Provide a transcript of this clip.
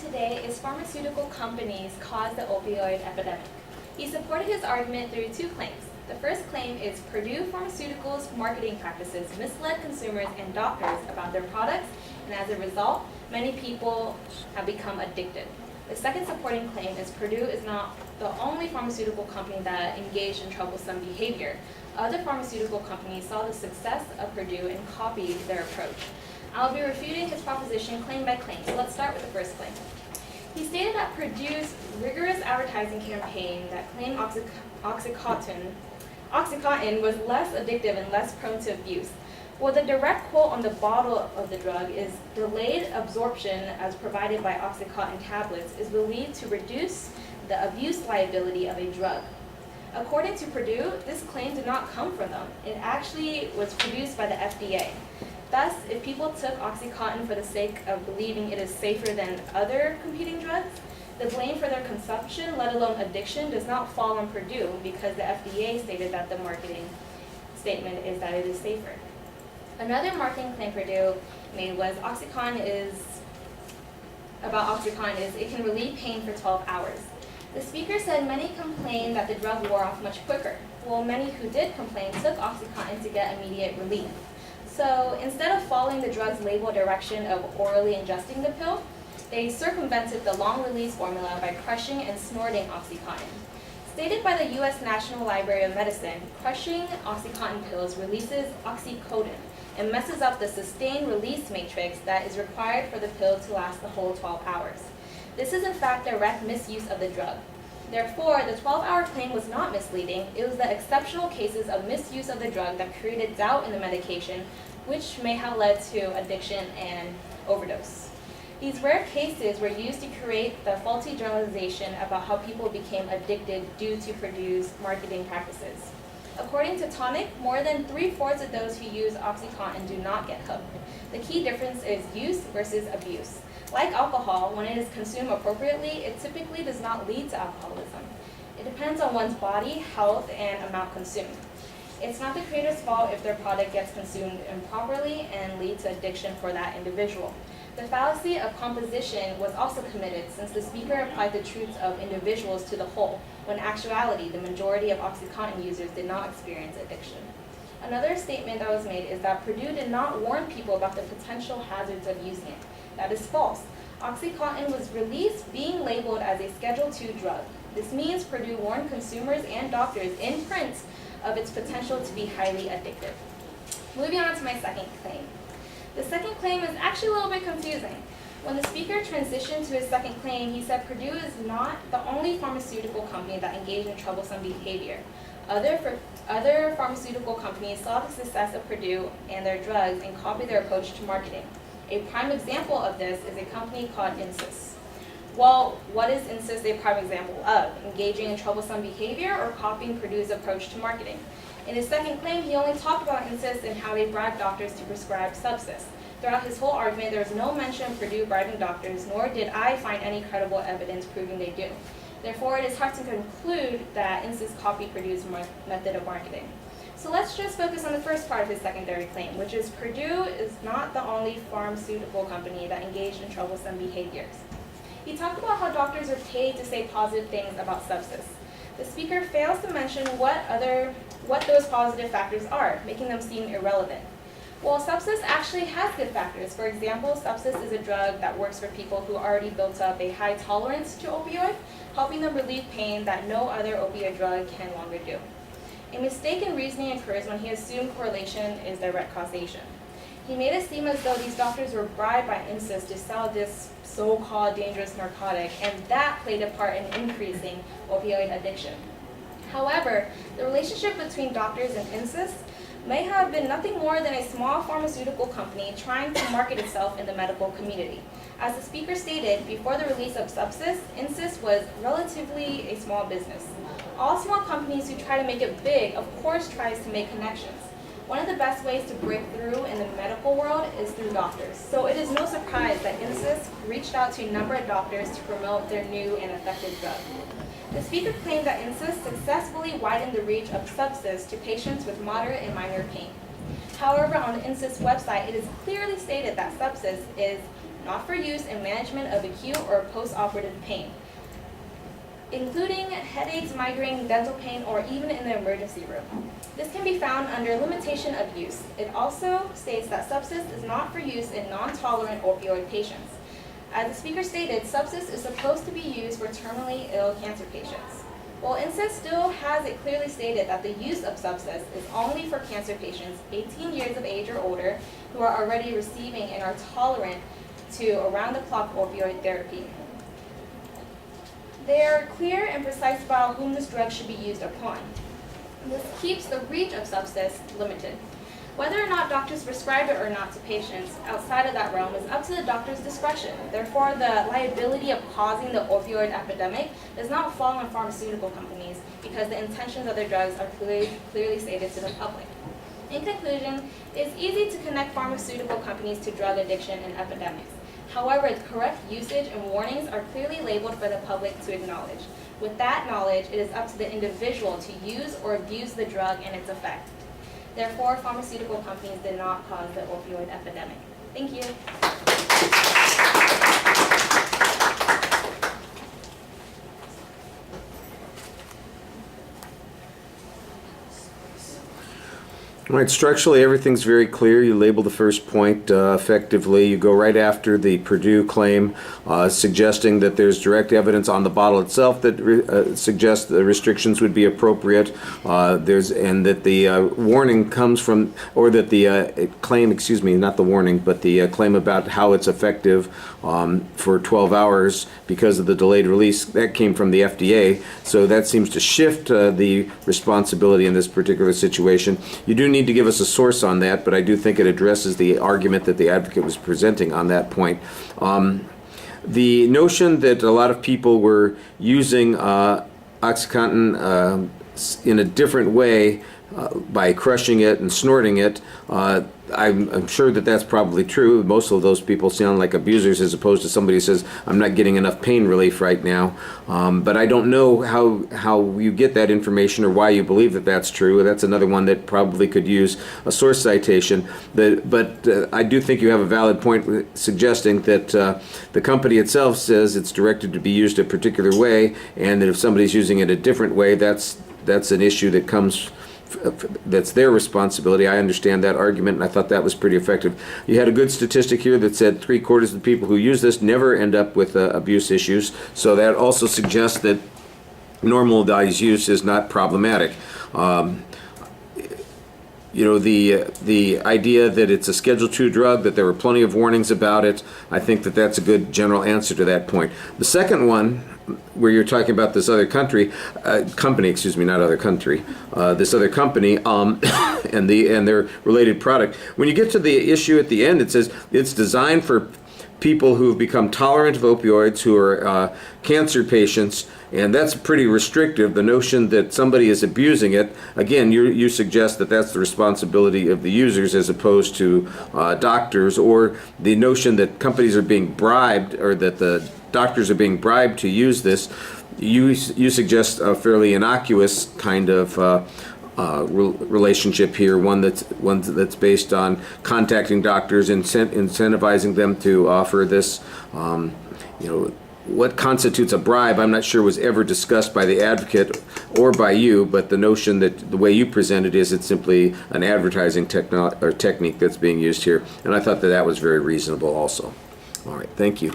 today is pharmaceutical companies cause the opioid epidemic. He supported his argument through two claims. The first claim is Purdue Pharmaceuticals' marketing practices misled consumers and doctors about their products, and as a result, many people have become addicted. The second supporting claim is Purdue is not the only pharmaceutical company that engaged in troublesome behavior. Other pharmaceutical companies saw the success of Purdue and copied their approach. I'll be refuting his proposition claim by claim, so let's start with the first claim. He stated that Purdue's rigorous advertising campaign that claimed Oxycontin was less addictive and less prone to abuse. Well, the direct quote on the bottle of the drug is, "Delayed absorption as provided by Oxycontin tablets is believed to reduce the abuse liability of a drug." According to Purdue, this claim did not come from them. It actually was produced by the FDA. Thus, if people took Oxycontin for the sake of believing it is safer than other competing drugs, the blame for their consumption, let alone addiction, does not fall on Purdue because the FDA stated that the marketing statement is that it is safer. Another marketing claim Purdue made was Oxycontin is it can relieve pain for 12 hours. The speaker said many complained that the drug wore off much quicker. Well, many who did complain took Oxycontin to get immediate relief. So instead of following the drug's label direction of orally ingesting the pill, they circumvented the long-release formula by crushing and snorting Oxycontin. Stated by the U.S. National Library of Medicine, crushing Oxycontin pills releases oxycodone and messes up the sustained release matrix that is required for the pill to last the whole 12 hours. This is in fact direct misuse of the drug. Therefore, the 12-hour claim was not misleading. It was the exceptional cases of misuse of the drug that created doubt in the medication, which may have led to addiction and overdose. These rare cases were used to create the faulty generalization about how people became addicted due to Purdue's marketing practices. According to Tonic, more than 3/4 of those who use Oxycontin do not get hooked. The key difference is use versus abuse. Like alcohol, when it is consumed appropriately, it typically does not lead to alcoholism. It depends on one's body, health, and amount consumed. It's not the creator's fault if their product gets consumed improperly and leads to addiction for that individual. The fallacy of composition was also committed since the speaker applied the truths of individuals to the whole, when in actuality, the majority of Oxycontin users did not experience addiction. Another statement that was made is that Purdue did not warn people about the potential hazards of using it. That is false. Oxycontin was released being labeled as a Schedule II drug. This means Purdue warned consumers and doctors in print of its potential to be highly addictive. Moving on to my second claim. The second claim is actually a little bit confusing. When the speaker transitioned to his second claim, he said Purdue is not the only pharmaceutical company that engaged in troublesome behavior. Other pharmaceutical companies saw the success of Purdue and their drugs and copied their approach to marketing. A prime example of this is a company called Insys. Well, what is Insys a prime example of? Engaging in troublesome behavior or copying Purdue's approach to marketing? In his second claim, he only talked about Insys and how they bribed doctors to prescribe Subsys. Throughout his whole argument, there was no mention of Purdue bribing doctors, nor did I find any credible evidence proving they do. Therefore, it is hard to conclude that Insys copied Purdue's method of marketing. So let's just focus on the first part of his secondary claim, which is Purdue is not the only pharmaceutical company that engaged in troublesome behaviors. He talked about how doctors are paid to say positive things about Subsys. The speaker fails to mention what those positive factors are, making them seem irrelevant. Well, Subsys actually has good factors. For example, Subsys is a drug that works for people who already built up a high tolerance to opioid, helping them relieve pain that no other opioid drug can longer do. A mistaken reasoning occurs when he assumed correlation is direct causation. He made it seem as though these doctors were bribed by Insys to sell this so-called dangerous narcotic, and that played a part in increasing opioid addiction. However, the relationship between doctors and Insys may have been nothing more than a small pharmaceutical company trying to market itself in the medical community. As the speaker stated, before the release of Subsys, Insys was relatively a small business. All small companies who try to make it big, of course, tries to make connections. One of the best ways to break through in the medical world is through doctors. So it is no surprise that Insys reached out to a number of doctors to promote their new and effective drug. The speaker claimed that Insys successfully widened the reach of Subsys to patients with moderate and minor pain. However, on the Insys website, it is clearly stated that Subsys is not for use in management of acute or post-operative pain, including headaches, migraine, dental pain, or even in the emergency room. This can be found under limitation of use. It also states that subsys is not for use in non-tolerant opioid patients. As the speaker stated, subsys is supposed to be used for terminally ill cancer patients. While NSAID still has it clearly stated that the use of subsys is only for cancer patients 18 years of age or older who are already receiving and are tolerant to around-the-clock opioid therapy. They are clear and precise about whom this drug should be used upon. This keeps the reach of subsys limited. Whether or not doctors prescribe it or not to patients outside of that realm is up to the doctor's discretion. Therefore, the liability of causing the opioid epidemic does not fall on pharmaceutical companies because the intentions of their drugs are clearly stated to the public. In conclusion, it is easy to connect pharmaceutical companies to drug addiction and epidemics. However, its correct usage and warnings are clearly labeled for the public to acknowledge. With that knowledge, it is up to the individual to use or abuse the drug and its effect. Therefore, pharmaceutical companies did not cause the opioid epidemic. Thank you. All right, structurally everything's very clear. You label the first point effectively. You go right after the Purdue claim, suggesting that there's direct evidence on the bottle itself that suggests the restrictions would be appropriate. And that the warning comes from, or that the claim, excuse me, not the warning, but the claim about how it's effective for 12 hours because of the delayed release, that came from the FDA. So that seems to shift the responsibility in this particular situation. You do need to give us a source on that, but I do think it addresses the argument that the advocate was presenting on that point. The notion that a lot of people were using OxyContin in a different way by crushing it and snorting it, I'm sure that that's probably true. Most of those people sound like abusers as opposed to somebody who says, I'm not getting enough pain relief right now. But I don't know how you get that information or why you believe that that's true. That's another one that probably could use a source citation. But I do think you have a valid point suggesting that the company itself says it's directed to be used a particular way, and that if somebody's using it a different way, that's an issue that comes that's their responsibility. I understand that argument, and I thought that was pretty effective. You had a good statistic here that said 3/4 of the people who use this never end up with abuse issues, so that also suggests that normalized use is not problematic. You know, the idea that it's a Schedule II drug, that there were plenty of warnings about it, I think that that's a good general answer to that point. The second one, where you're talking about this other company, excuse me, not other country, this other company, and their related product. When you get to the issue at the end, it says it's designed for people who have become tolerant of opioids, who are cancer patients, and that's pretty restrictive. The notion that somebody is abusing it, again, you suggest that that's the responsibility of the users as opposed to doctors, or the notion that companies are being bribed, or that the doctors are being bribed to use this. You suggest a fairly innocuous kind of relationship here, one that's based on contacting doctors, incentivizing them to offer this. You know, what constitutes a bribe, I'm not sure was ever discussed by the advocate or by you, but the notion that the way you present it is it's simply an advertising technique that's being used here, and I thought that was very reasonable also. All right, thank you.